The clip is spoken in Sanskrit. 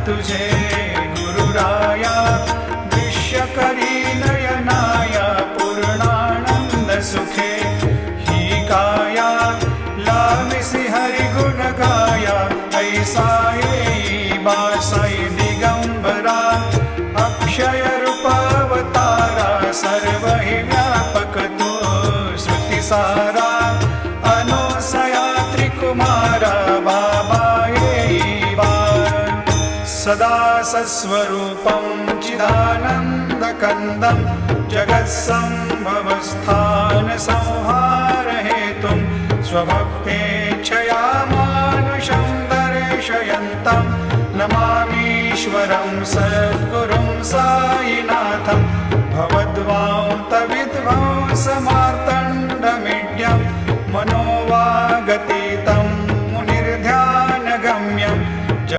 तुझे गुरुराया दृश्यकरी नयनाया पूर्णानंद सुखे ही काया लामिसी हरि गुण गाया ऐसा येई बासाई दिगंबरा अक्षय रूपावतारा सर्व हि व्यापक तो श्रुति सारा अनोसया त्रिकुमारा बाबा येई बार सदा सस्वरूपं चिदानन्दकन्दं जगत्सम्भवस्थान संहार हेतुं स्वभक्तेच्छया मानुषं दर्शयन्तं नमामीश्वरं सद्गुरुं साईनाथं भवद्वांतविध्वंसमार्तण्डं